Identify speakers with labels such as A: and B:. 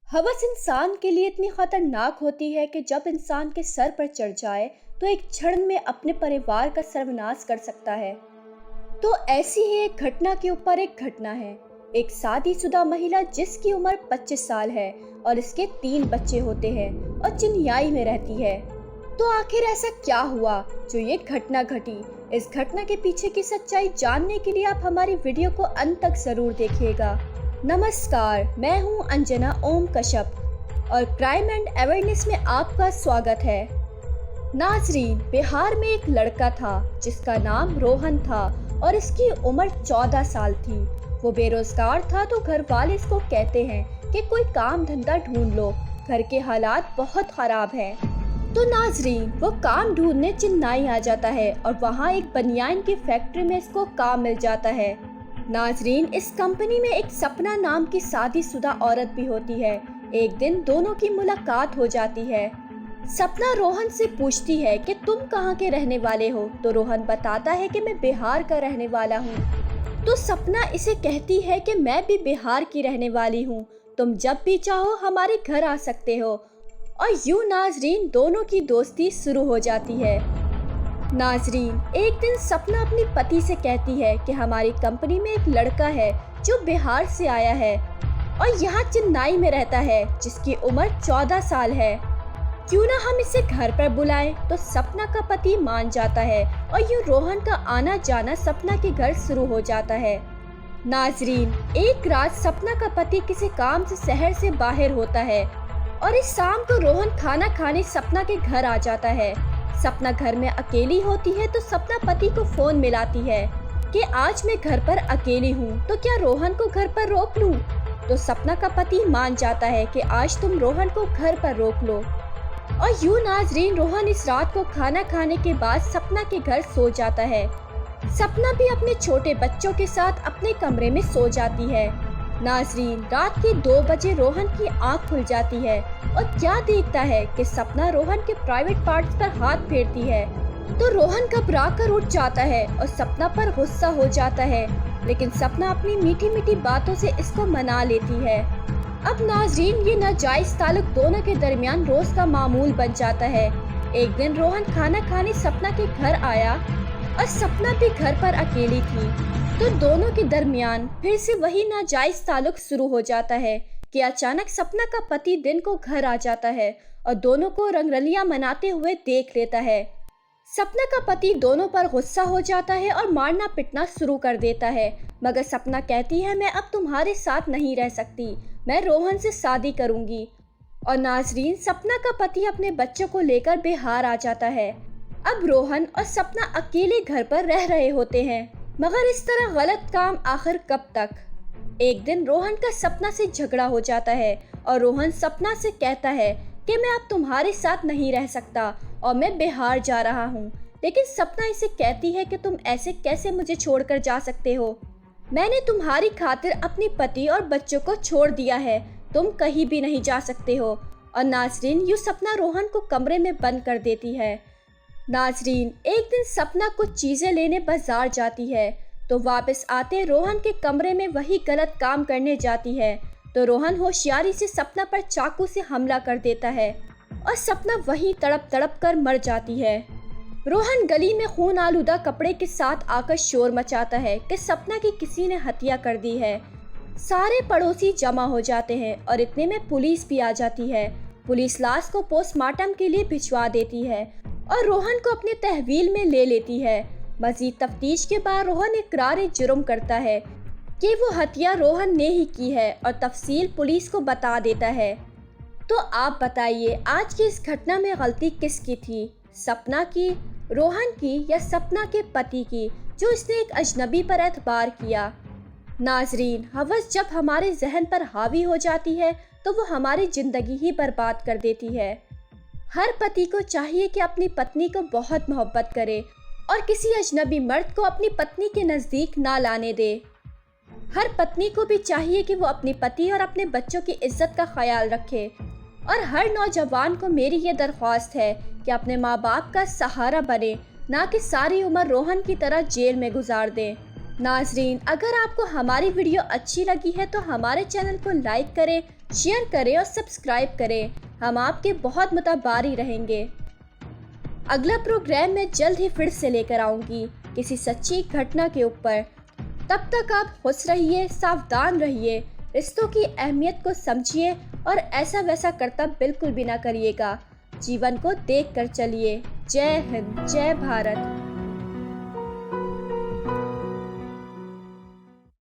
A: हवस इंसान के लिए इतनी खतरनाक होती है कि जब इंसान के सर पर चढ़ जाए तो एक क्षण में अपने परिवार का सर्वनाश कर सकता है। तो ऐसी ही एक घटना के ऊपर एक घटना है। एक शादीशुदा महिला जिसकी उम्र 25 साल है और इसके 3 बच्चे होते हैं और चेन्नई में रहती है। तो आखिर ऐसा क्या हुआ जो ये घटना घटी? इस घटना के पीछे की सच्चाई जानने के लिए आप हमारी वीडियो को अंत तक जरूर देखिएगा। नमस्कार, मैं हूं अंजना ओम कश्यप और क्राइम एंड अवेयरनेस में आपका स्वागत है। नाजरीन, बिहार में एक लड़का था जिसका नाम रोहन था और इसकी उम्र 14 साल थी। वो बेरोजगार था तो घर वाले इसको कहते हैं कि कोई काम धंधा ढूंढ लो, घर के हालात बहुत खराब हैं। तो नाजरीन, वो काम ढूंढने चेन्नई आ जाता है और वहाँ एक बनियान की फैक्ट्री में इसको काम मिल जाता है। नाजरीन, इस कंपनी में एक सपना नाम की शादीशुदा औरत भी होती है। एक दिन दोनों की मुलाकात हो जाती है। सपना रोहन से पूछती है कि तुम कहाँ के रहने वाले हो? तो रोहन बताता है कि मैं बिहार का रहने वाला हूँ। तो सपना इसे कहती है कि मैं भी बिहार की रहने वाली हूँ, तुम जब भी चाहो हमारे घर आ सकते हो। और यूं नाजरीन, दोनों की दोस्ती शुरू हो जाती है। नाजरीन, एक दिन सपना अपनी पति से कहती है कि हमारी कंपनी में एक लड़का है जो बिहार से आया है और यहाँ चेन्नई में रहता है, जिसकी उम्र 14 साल है। क्यों ना हम इसे घर पर बुलाएं? तो सपना का पति मान जाता है और यूँ रोहन का आना जाना सपना के घर शुरू हो जाता है। नाजरीन, एक रात सपना का पति किसी काम से शहर से बाहर होता है और इस शाम को रोहन खाना खाने सपना के घर आ जाता है। सपना घर में अकेली होती है तो सपना पति को फोन मिलाती है कि आज मैं घर पर अकेली हूँ, तो क्या रोहन को घर पर रोक लूँ? तो सपना का पति मान जाता है कि आज तुम रोहन को घर पर रोक लो। और यूं नाजरीन, रोहन इस रात को खाना खाने के बाद सपना के घर सो जाता है। सपना भी अपने छोटे बच्चों के साथ अपने कमरे में सो जाती है। नाजरीन, रात के 2 बजे रोहन की आंख खुल जाती है और क्या देखता है कि सपना रोहन के प्राइवेट पार्ट्स पर हाथ फेरती है। तो रोहन घबरा कर उठ जाता है और सपना पर गुस्सा हो जाता है, लेकिन सपना अपनी मीठी मीठी बातों से इसको मना लेती है। अब नाजरीन, ये नाजायज ताल्लुक दोनों के दरमियान रोज का मामूल बन जाता है। एक दिन रोहन खाना खाने सपना के घर आया और सपना भी घर पर अकेली थी। तो दोनों के दरमियान फिर से वही नाजायज ताल्लुक शुरू हो जाता है कि अचानक सपना का पति दिन को घर आ जाता है और दोनों को रंगरलियां मनाते हुए देख लेता है। सपना का पति दोनों पर गुस्सा हो जाता है और मारना पिटना शुरू कर देता है, मगर सपना कहती है मैं अब तुम्हारे साथ नहीं रह सकती, मैं रोहन से शादी करूंगी। और नाजरीन, सपना का पति अपने बच्चों को लेकर बिहार आ जाता है। अब रोहन और सपना अकेले घर पर रह रहे होते हैं, मगर इस तरह गलत काम आखिर कब तक? एक दिन रोहन का सपना से झगड़ा हो जाता है और रोहन सपना से कहता है कि मैं अब तुम्हारे साथ नहीं रह सकता और मैं बिहार जा रहा हूँ। लेकिन सपना इसे कहती है कि तुम ऐसे कैसे मुझे छोड़कर जा सकते हो? मैंने तुम्हारी खातिर अपनी पति और बच्चों को छोड़ दिया है, तुम कहीं भी नहीं जा सकते हो। और नाजरीन, यूँ सपना रोहन को कमरे में बंद कर देती है। नाजरीन, एक दिन सपना कुछ चीजें लेने बाजार जाती है तो वापस आते रोहन के कमरे में वही गलत काम करने जाती है। तो रोहन होशियारी से सपना पर चाकू से हमला कर देता है और सपना वहीं तड़प तड़प कर मर जाती है। रोहन गली में खून आलूदा कपड़े के साथ आकर शोर मचाता है कि सपना की किसी ने हत्या कर दी है। सारे पड़ोसी जमा हो जाते हैं और इतने में पुलिस भी आ जाती है। पुलिस लाश को पोस्टमार्टम के लिए भिजवा देती है और रोहन को अपने तहवील में ले लेती है। मजीद तफ्तीश के बाद रोहन इकरार जुर्म करता है कि वो हत्या रोहन ने ही की है और तफसील पुलिस को बता देता है। तो आप बताइए, आज की इस घटना में गलती किसकी थी? सपना की, रोहन की या सपना के पति की, जो इसने एक अजनबी पर एतबार किया? नाजरीन, हवस जब हमारे जहन पर हावी हो जाती है तो वो हमारी जिंदगी ही बर्बाद कर देती है। हर पति को चाहिए कि अपनी पत्नी को बहुत मोहब्बत करे और किसी अजनबी मर्द को अपनी पत्नी के नज़दीक ना लाने दे। हर पत्नी को भी चाहिए कि वो अपने पति और अपने बच्चों की इज्जत का ख्याल रखे। और हर नौजवान को मेरी ये दरख्वास्त है कि अपने माँ बाप का सहारा बने, ना कि सारी उम्र रोहन की तरह जेल में गुजार दें। नाजरीन, अगर आपको हमारी वीडियो अच्छी लगी है तो हमारे चैनल को लाइक करें, शेयर करें और सब्सक्राइब करें। हम आपके बहुत मुताबारी रहेंगे। अगला प्रोग्राम मैं जल्द ही फिर से लेकर आऊँगी किसी सच्ची घटना के ऊपर। तब तक आप खुश रहिए, सावधान रहिए, रिश्तों की अहमियत को समझिए और ऐसा वैसा करतब बिल्कुल भी ना करिएगा। जीवन को देख कर चलिए। जय हिंद, जय भारत।